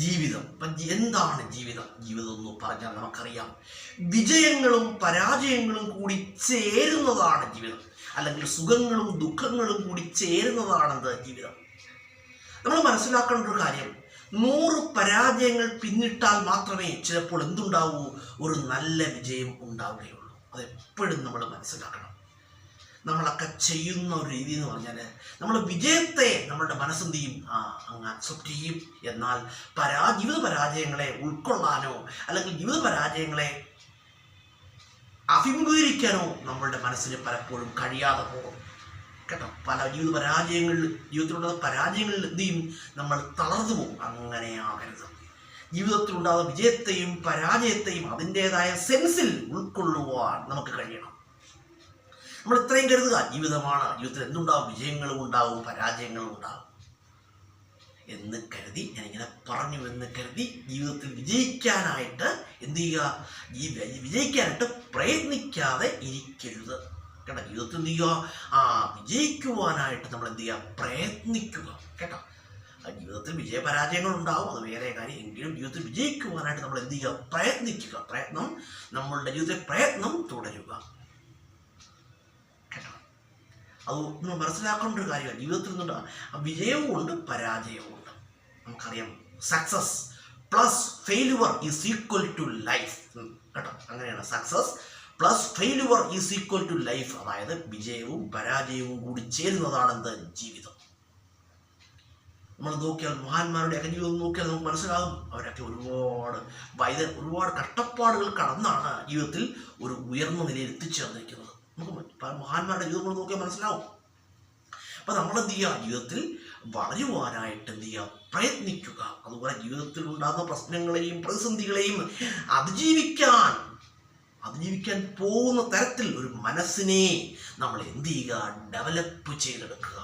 ജീവിതം. എന്താണ് ജീവിതം? ജീവിതം എന്ന് പറഞ്ഞാൽ നമുക്കറിയാം, വിജയങ്ങളും പരാജയങ്ങളും കൂടി ചേരുന്നതാണ് ജീവിതം. അല്ലെങ്കിൽ സുഖങ്ങളും ദുഃഖങ്ങളും കൂടി ചേരുന്നതാണെന്ത് ജീവിതം. നമ്മൾ മനസ്സിലാക്കേണ്ട ഒരു കാര്യം, 100 പരാജയങ്ങൾ പിന്നിട്ടാൽ മാത്രമേ ചിലപ്പോൾ എന്തുണ്ടാവൂ, ഒരു നല്ല വിജയം ഉണ്ടാവുകയുള്ളൂ. അതെപ്പോഴും നമ്മൾ മനസ്സിലാക്കണം. നമ്മളൊക്കെ ചെയ്യുന്ന ഒരു രീതി എന്ന് പറഞ്ഞാൽ, നമ്മൾ വിജയത്തെ നമ്മളുടെ മനസ്സെന്ത് ചെയ്യും, അങ്ങ് അക്സെപ്റ്റ് ചെയ്യും. എന്നാൽ ജീവിത പരാജയങ്ങളെ ഉൾക്കൊള്ളാനോ അല്ലെങ്കിൽ ജീവിത പരാജയങ്ങളെ അഭിമുഖീകരിക്കാനോ നമ്മളുടെ മനസ്സിന് പലപ്പോഴും കഴിയാതെ പോകും കേട്ടോ. പല ജീവിതത്തിലുള്ള പരാജയങ്ങളിൽ എന്ത് ചെയ്യും, നമ്മൾ തളർന്നു പോകും. അങ്ങനെയാകരുത്. ജീവിതത്തിലുണ്ടാകുന്ന വിജയത്തെയും പരാജയത്തെയും അതിൻ്റെതായ സെൻസിൽ ഉൾക്കൊള്ളുവാൻ നമുക്ക് കഴിയണം. നമ്മൾ ഇത്രയും കരുതുക, ജീവിതമാണ്, ജീവിതത്തിൽ എന്തുണ്ടാവും, വിജയങ്ങളും ഉണ്ടാവും പരാജയങ്ങളും ഉണ്ടാവും എന്ന് കരുതി, ഞാനിങ്ങനെ പറഞ്ഞു എന്ന് കരുതി ജീവിതത്തിൽ വിജയിക്കാനായിട്ട് എന്ത് ചെയ്യുക, വിജയിക്കാനായിട്ട് പ്രയത്നിക്കാതെ ഇരിക്കരുത് കേട്ടോ. ജീവിതത്തിൽ എന്ത് ചെയ്യുക, വിജയിക്കുവാനായിട്ട് നമ്മൾ എന്ത് ചെയ്യുക, പ്രയത്നിക്കുക കേട്ടോ. ജീവിതത്തിൽ വിജയപരാജയങ്ങൾ ഉണ്ടാവും, അത് വേറെ കാര്യം. എങ്കിലും ജീവിതത്തിൽ വിജയിക്കുവാനായിട്ട് നമ്മൾ എന്ത് ചെയ്യുക, പ്രയത്നിക്കുക. നമ്മളുടെ ജീവിതത്തിലെ പ്രയത്നം തുടരുക കേട്ടോ. അത് നമ്മൾ മനസ്സിലാക്കേണ്ട ഒരു കാര്യമാണ്. ജീവിതത്തിൽ നിന്നുണ്ട് വിജയവും ഉണ്ട് പരാജയവും ഉണ്ട്. നമുക്കറിയാം, success plus failure is equal to life കേട്ടോ. അങ്ങനെയാണ്, success plus failure is equal to life. അതായത് വിജയവും പരാജയവും കൂടി ചേരുന്നതാണെന്ത് ജീവിതം. നമ്മൾ നോക്കിയാൽ മഹാന്മാരുടെയൊക്കെ ജീവിതം നോക്കിയാൽ നമുക്ക് മനസ്സിലാകും, അവരൊക്കെ ഒരുപാട് കഷ്ടപ്പാടുകൾ കടന്നാണ് ജീവിതത്തിൽ ഒരു ഉയർന്ന നിലയിൽ എത്തിച്ചേർന്നിരിക്കുന്നത്. നമുക്ക് മഹാന്മാരുടെ ജീവിതം നോക്കിയാൽ മനസ്സിലാവും. അപ്പം നമ്മളെന്ത് ചെയ്യുക, ജീവിതത്തിൽ വളരുവാനായിട്ട് എന്ത് ചെയ്യുക, പ്രയത്നിക്കുക. അതുപോലെ ജീവിതത്തിൽ ഉണ്ടാകുന്ന പ്രശ്നങ്ങളെയും പ്രതിസന്ധികളെയും അതിജീവിക്കാൻ പോകുന്ന തരത്തിൽ ഒരു മനസ്സിനെ നമ്മൾ എന്ത് ചെയ്യുക, ഡെവലപ്പ് ചെയ്തെടുക്കുക.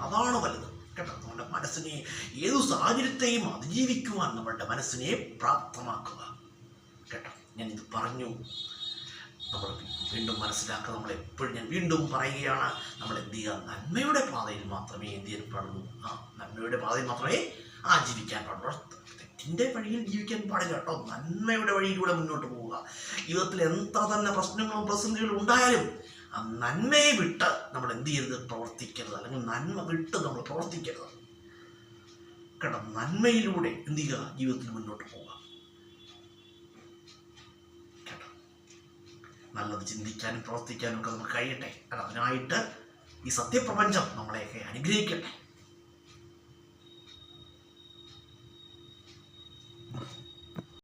അതാണ് വലുത് കേട്ടോ. നമ്മുടെ മനസ്സിനെ ഏതു സാഹചര്യത്തെയും അതിജീവിക്കുവാൻ നമ്മളുടെ മനസ്സിനെ പ്രാപ്തമാക്കുക കേട്ടോ. ഞാനിത് പറഞ്ഞു, നമ്മൾ വീണ്ടും മനസ്സിലാക്കുക. ഞാൻ വീണ്ടും പറയുകയാണ്, നമ്മൾ എന്ത് ചെയ്യുക, നന്മയുടെ പാതയിൽ മാത്രമേ എന്ത് ചെയ്യാൻ പാടുള്ളൂ, നന്മയുടെ പാതയിൽ മാത്രമേ ജീവിക്കാൻ പാടുള്ളൂ. തെറ്റിൻ്റെ വഴിയിൽ ജീവിക്കാൻ പാടില്ല കേട്ടോ. നന്മയുടെ വഴിയിലൂടെ മുന്നോട്ട് പോവുക. ജീവിതത്തിൽ എത്ര തന്നെ പ്രശ്നങ്ങളും പ്രതിസന്ധികളും ഉണ്ടായാലും ആ നന്മയെ വിട്ട് നമ്മൾ എന്ത് ചെയ്യരുത്, പ്രവർത്തിക്കരുത്. അല്ലെങ്കിൽ നന്മ വിട്ട് നമ്മൾ പ്രവർത്തിക്കരുത് കേട്ടോ. നന്മയിലൂടെ എന്ത് ചെയ്യുക, ജീവിതത്തിൽ മുന്നോട്ട് പോവുക കേട്ടോ. നല്ലത് ചിന്തിക്കാനും പ്രവർത്തിക്കാനും ഒക്കെ നമുക്ക് കഴിയട്ടെ. അതിനായിട്ട് ഈ സത്യപ്രപഞ്ചം നമ്മളെയൊക്കെ അനുഗ്രഹിക്കട്ടെ.